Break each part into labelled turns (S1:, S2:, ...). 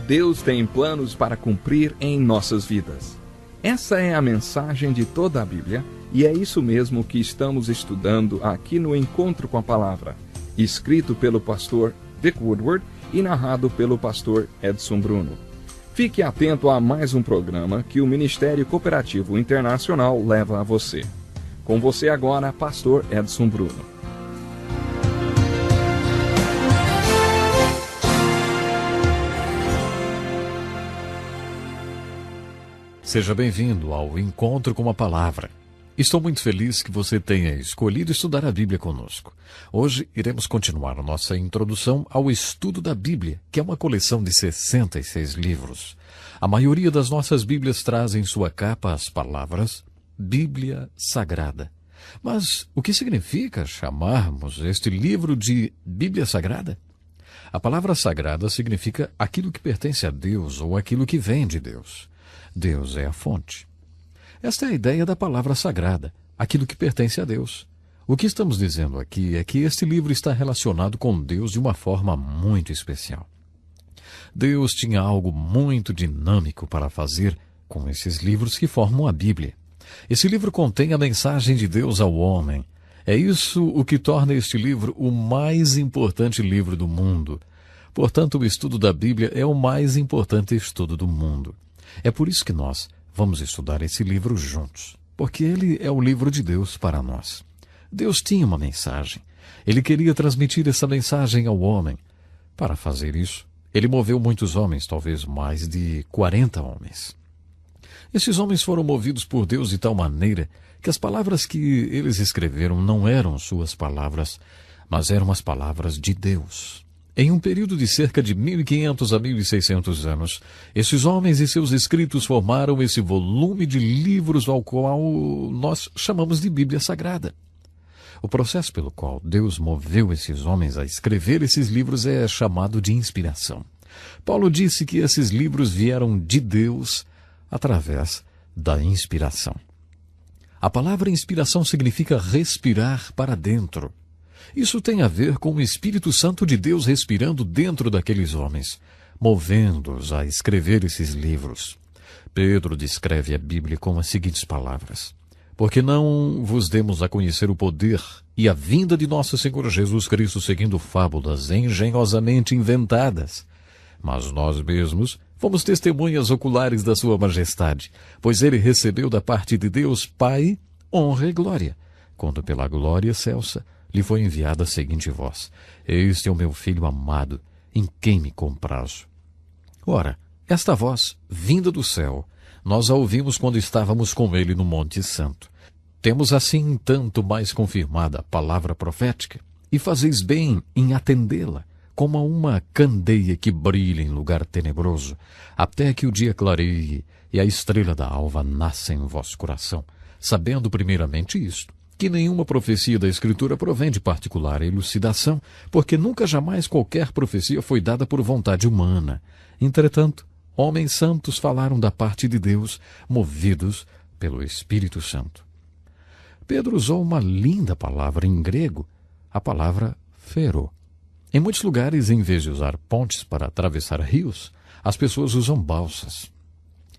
S1: Deus tem planos para cumprir em nossas vidas. Essa é a mensagem de toda a Bíblia e é isso mesmo que estamos estudando aqui no Encontro com a Palavra, escrito pelo pastor Dick Woodward e narrado pelo pastor Edson Bruno. Fique atento a mais um programa que o Ministério Cooperativo Internacional leva a você. Com você agora, pastor Edson Bruno.
S2: Seja bem-vindo ao Encontro com a Palavra. Estou muito feliz que você tenha escolhido estudar a Bíblia conosco. Hoje iremos continuar a nossa introdução ao estudo da Bíblia, que é uma coleção de 66 livros. A maioria das nossas Bíblias traz em sua capa as palavras Bíblia Sagrada. Mas o que significa chamarmos este livro de Bíblia Sagrada? A palavra sagrada significa aquilo que pertence a Deus ou aquilo que vem de Deus. Deus é a fonte. Esta é a ideia da palavra sagrada, aquilo que pertence a Deus. O que estamos dizendo aqui é que este livro está relacionado com Deus de uma forma muito especial. Deus tinha algo muito dinâmico para fazer com esses livros que formam a Bíblia. Esse livro contém a mensagem de Deus ao homem. É isso o que torna este livro o mais importante livro do mundo. Portanto, o estudo da Bíblia é o mais importante estudo do mundo. É por isso que nós vamos estudar esse livro juntos, porque ele é o livro de Deus para nós. Deus tinha uma mensagem. Ele queria transmitir essa mensagem ao homem. Para fazer isso, ele moveu muitos homens, talvez mais de 40 homens. Esses homens foram movidos por Deus de tal maneira que as palavras que eles escreveram não eram suas palavras, mas eram as palavras de Deus. Em um período de cerca de 1.500 a 1.600 anos, esses homens e seus escritos formaram esse volume de livros ao qual nós chamamos de Bíblia Sagrada. O processo pelo qual Deus moveu esses homens a escrever esses livros é chamado de inspiração. Paulo disse que esses livros vieram de Deus através da inspiração. A palavra inspiração significa respirar para dentro. Isso tem a ver com o Espírito Santo de Deus respirando dentro daqueles homens, movendo-os a escrever esses livros. Pedro descreve a Bíblia com as seguintes palavras: porque não vos demos a conhecer o poder e a vinda de nosso Senhor Jesus Cristo seguindo fábulas engenhosamente inventadas, mas nós mesmos fomos testemunhas oculares da sua majestade, pois ele recebeu da parte de Deus Pai honra e glória, quando pela glória excelsa lhe foi enviada a seguinte voz: este é o meu filho amado, em quem me comprazo. Ora, esta voz, vinda do céu, nós a ouvimos quando estávamos com ele no Monte Santo. Temos assim tanto mais confirmada a palavra profética, e fazeis bem em atendê-la, como a uma candeia que brilha em lugar tenebroso, até que o dia clareie e a estrela da alva nasça em vosso coração, sabendo primeiramente isto, que nenhuma profecia da Escritura provém de particular elucidação, porque nunca jamais qualquer profecia foi dada por vontade humana. Entretanto, homens santos falaram da parte de Deus, movidos pelo Espírito Santo. Pedro usou uma linda palavra em grego, a palavra phero. Em muitos lugares, em vez de usar pontes para atravessar rios, as pessoas usam balsas.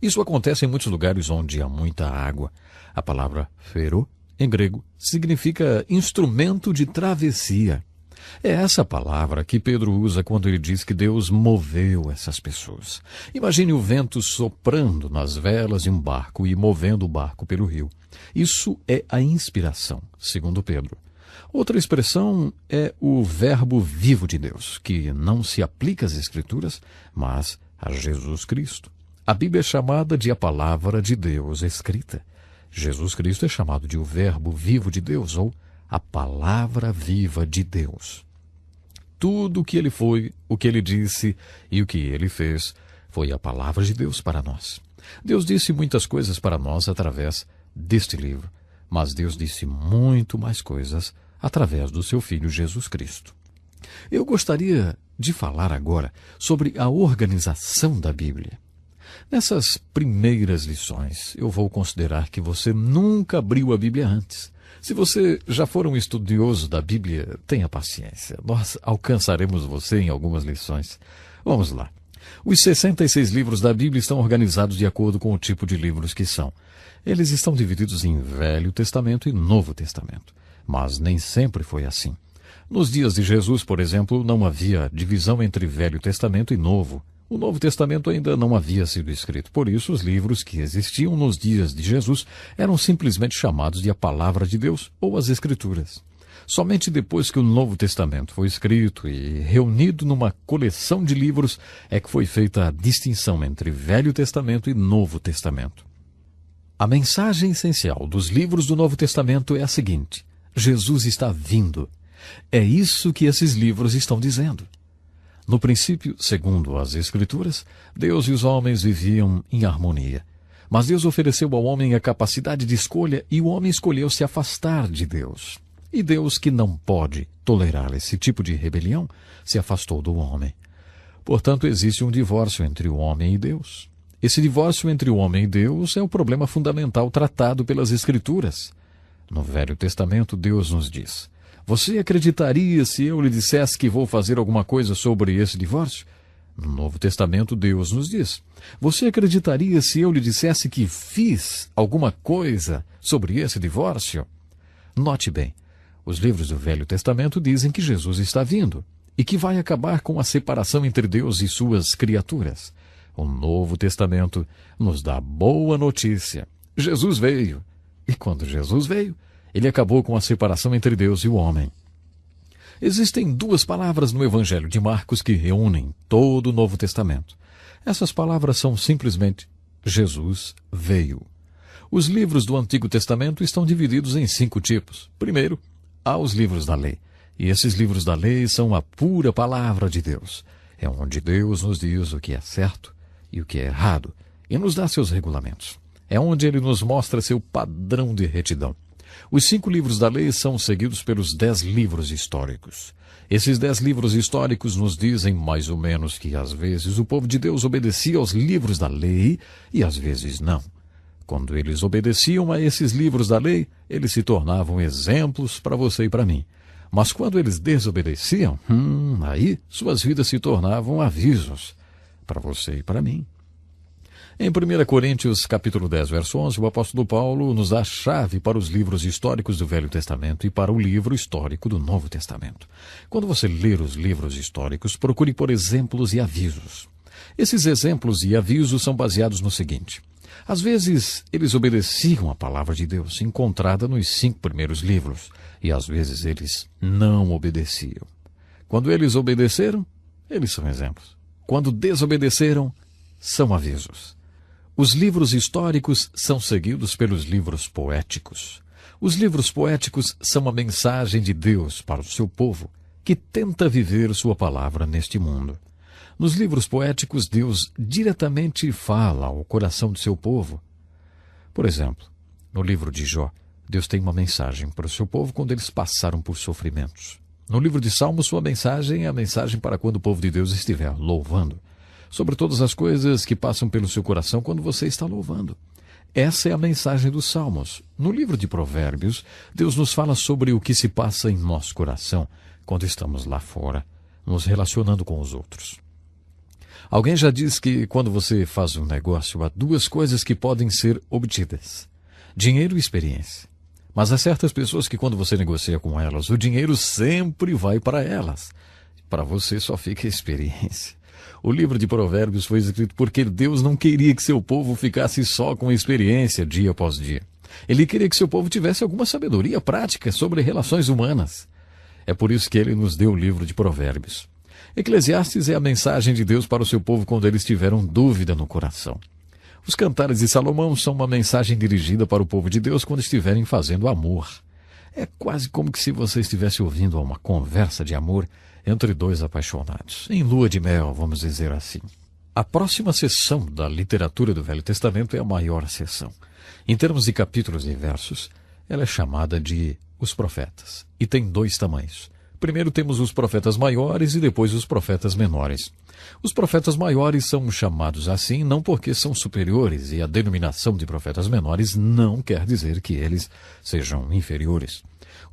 S2: Isso acontece em muitos lugares onde há muita água. A palavra phero, em grego, significa instrumento de travessia. É essa palavra que Pedro usa quando ele diz que Deus moveu essas pessoas. Imagine o vento soprando nas velas de um barco e movendo o barco pelo rio. Isso é a inspiração, segundo Pedro. Outra expressão é o verbo vivo de Deus, que não se aplica às Escrituras, mas a Jesus Cristo. A Bíblia é chamada de a palavra de Deus escrita. Jesus Cristo é chamado de o verbo vivo de Deus, ou a palavra viva de Deus. Tudo o que ele foi, o que ele disse e o que ele fez foi a palavra de Deus para nós. Deus disse muitas coisas para nós através deste livro, mas Deus disse muito mais coisas através do seu Filho Jesus Cristo. Eu gostaria de falar agora sobre a organização da Bíblia. Nessas primeiras lições, eu vou considerar que você nunca abriu a Bíblia antes. Se você já for um estudioso da Bíblia, tenha paciência. Nós alcançaremos você em algumas lições. Vamos lá. Os 66 livros da Bíblia estão organizados de acordo com o tipo de livros que são. Eles estão divididos em Velho Testamento e Novo Testamento. Mas nem sempre foi assim. Nos dias de Jesus, por exemplo, não havia divisão entre Velho Testamento e Novo. O Novo Testamento ainda não havia sido escrito. Por isso, os livros que existiam nos dias de Jesus eram simplesmente chamados de a Palavra de Deus ou as Escrituras. Somente depois que o Novo Testamento foi escrito e reunido numa coleção de livros é que foi feita a distinção entre Velho Testamento e Novo Testamento. A mensagem essencial dos livros do Novo Testamento é a seguinte: Jesus está vindo. É isso que esses livros estão dizendo. No princípio, segundo as Escrituras, Deus e os homens viviam em harmonia. Mas Deus ofereceu ao homem a capacidade de escolha e o homem escolheu se afastar de Deus. E Deus, que não pode tolerar esse tipo de rebelião, se afastou do homem. Portanto, existe um divórcio entre o homem e Deus. Esse divórcio entre o homem e Deus é o problema fundamental tratado pelas Escrituras. No Velho Testamento, Deus nos diz: você acreditaria se eu lhe dissesse que vou fazer alguma coisa sobre esse divórcio? No Novo Testamento, Deus nos diz: você acreditaria se eu lhe dissesse que fiz alguma coisa sobre esse divórcio? Note bem, os livros do Velho Testamento dizem que Jesus está vindo e que vai acabar com a separação entre Deus e suas criaturas. O Novo Testamento nos dá boa notícia. Jesus veio. E quando Jesus veio, ele acabou com a separação entre Deus e o homem. Existem duas palavras no Evangelho de Marcos que reúnem todo o Novo Testamento. Essas palavras são simplesmente Jesus veio. Os livros do Antigo Testamento estão divididos em 5 tipos. Primeiro, há os livros da lei. E esses livros da lei são a pura palavra de Deus. É onde Deus nos diz o que é certo e o que é errado e nos dá seus regulamentos. É onde ele nos mostra seu padrão de retidão. Os 5 livros da lei são seguidos pelos 10 livros históricos. Esses 10 livros históricos nos dizem mais ou menos que às vezes o povo de Deus obedecia aos livros da lei e às vezes não. Quando eles obedeciam a esses livros da lei, eles se tornavam exemplos para você e para mim. Mas quando eles desobedeciam, aí suas vidas se tornavam avisos para você e para mim. Em 1 Coríntios, capítulo 10, verso 11, o apóstolo Paulo nos dá a chave para os livros históricos do Velho Testamento e para o livro histórico do Novo Testamento. Quando você ler os livros históricos, procure por exemplos e avisos. Esses exemplos e avisos são baseados no seguinte: às vezes, eles obedeciam a palavra de Deus, encontrada nos 5 primeiros livros, e às vezes eles não obedeciam. Quando eles obedeceram, eles são exemplos. Quando desobedeceram, são avisos. Os livros históricos são seguidos pelos livros poéticos. Os livros poéticos são a mensagem de Deus para o seu povo, que tenta viver sua palavra neste mundo. Nos livros poéticos, Deus diretamente fala ao coração do seu povo. Por exemplo, no livro de Jó, Deus tem uma mensagem para o seu povo quando eles passaram por sofrimentos. No livro de Salmos, sua mensagem é a mensagem para quando o povo de Deus estiver louvando. Sobre todas as coisas que passam pelo seu coração quando você está louvando. Essa é a mensagem dos Salmos. No livro de Provérbios, Deus nos fala sobre o que se passa em nosso coração quando estamos lá fora, nos relacionando com os outros. Alguém já diz que quando você faz um negócio, há 2 coisas que podem ser obtidas: dinheiro e experiência. Mas há certas pessoas que quando você negocia com elas, o dinheiro sempre vai para elas. Para você só fica a experiência. O livro de Provérbios foi escrito porque Deus não queria que seu povo ficasse só com experiência dia após dia. Ele queria que seu povo tivesse alguma sabedoria prática sobre relações humanas. É por isso que ele nos deu o livro de Provérbios. Eclesiastes é a mensagem de Deus para o seu povo quando eles tiveram dúvida no coração. Os Cantares de Salomão são uma mensagem dirigida para o povo de Deus quando estiverem fazendo amor. É quase como que se você estivesse ouvindo uma conversa de amor entre 2 apaixonados, em lua de mel, vamos dizer assim. A próxima seção da literatura do Velho Testamento é a maior seção. Em termos de capítulos e versos, ela é chamada de os profetas, e tem 2 tamanhos. Primeiro temos os profetas maiores e depois os profetas menores. Os profetas maiores são chamados assim não porque são superiores, e a denominação de profetas menores não quer dizer que eles sejam inferiores.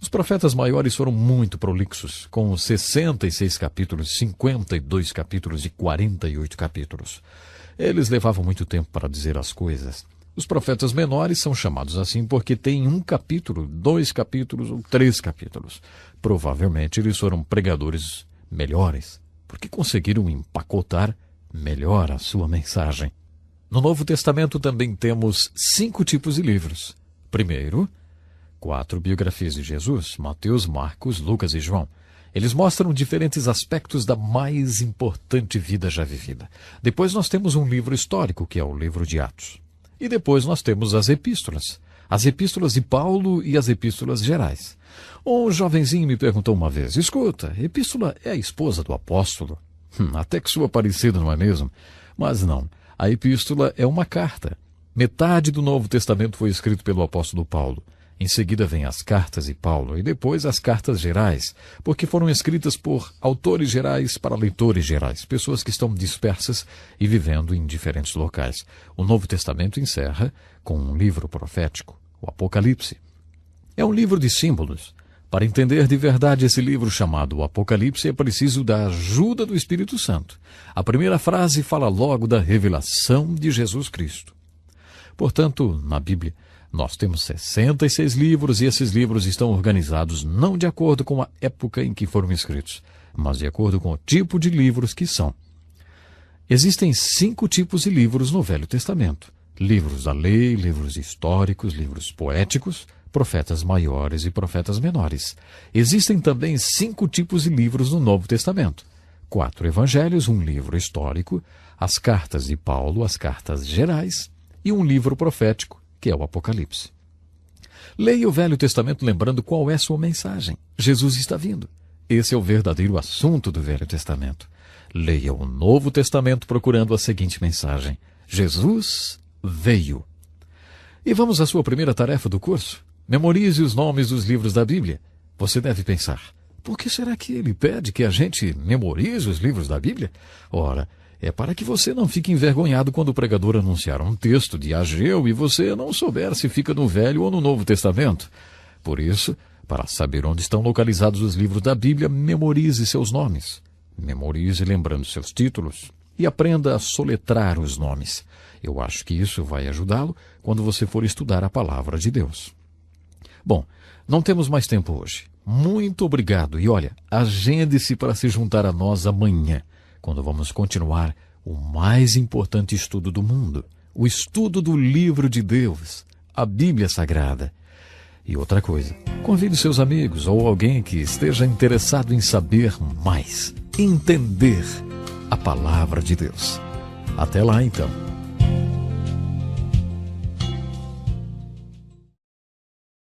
S2: Os profetas maiores foram muito prolixos, com 66 capítulos, 52 capítulos e 48 capítulos. Eles levavam muito tempo para dizer as coisas. Os profetas menores são chamados assim porque têm 1 capítulo, 2 capítulos ou 3 capítulos. Provavelmente eles foram pregadores melhores, porque conseguiram empacotar melhor a sua mensagem. No Novo Testamento também temos 5 tipos de livros. Primeiro, 4 biografias de Jesus, Mateus, Marcos, Lucas e João. Eles mostram diferentes aspectos da mais importante vida já vivida. Depois nós temos um livro histórico, que é o livro de Atos. E depois nós temos as epístolas de Paulo e as epístolas gerais. Um jovenzinho me perguntou uma vez, escuta, epístola é a esposa do apóstolo? Até que soa parecido, não é mesmo? Mas não, a epístola é uma carta. Metade do Novo Testamento foi escrito pelo apóstolo Paulo. Em seguida vem as cartas de Paulo e depois as cartas gerais, porque foram escritas por autores gerais para leitores gerais, pessoas que estão dispersas e vivendo em diferentes locais. O Novo Testamento encerra com um livro profético, o Apocalipse. É um livro de símbolos. Para entender de verdade esse livro chamado o Apocalipse é preciso da ajuda do Espírito Santo. A primeira frase fala logo da revelação de Jesus Cristo. Portanto, na Bíblia, nós temos 66 livros e esses livros estão organizados não de acordo com a época em que foram escritos, mas de acordo com o tipo de livros que são. Existem 5 tipos de livros no Velho Testamento. Livros da lei, livros históricos, livros poéticos, profetas maiores e profetas menores. Existem também 5 tipos de livros no Novo Testamento. 4 evangelhos, um livro histórico, as cartas de Paulo, as cartas gerais e um livro profético, que é o Apocalipse. Leia o Velho Testamento lembrando qual é sua mensagem. Jesus está vindo. Esse é o verdadeiro assunto do Velho Testamento. Leia o Novo Testamento procurando a seguinte mensagem: Jesus veio. E vamos à sua primeira tarefa do curso. Memorize os nomes dos livros da Bíblia. Você deve pensar, por que será que ele pede que a gente memorize os livros da Bíblia? Ora, é para que você não fique envergonhado quando o pregador anunciar um texto de Ageu e você não souber se fica no Velho ou no Novo Testamento. Por isso, para saber onde estão localizados os livros da Bíblia, memorize seus nomes. Memorize lembrando seus títulos e aprenda a soletrar os nomes. Eu acho que isso vai ajudá-lo quando você for estudar a palavra de Deus. Bom, não temos mais tempo hoje. Muito obrigado e olha, agende-se para se juntar a nós amanhã, quando vamos continuar o mais importante estudo do mundo, o estudo do livro de Deus, a Bíblia Sagrada. E outra coisa, convide seus amigos ou alguém que esteja interessado em saber mais, entender a palavra de Deus. Até lá então.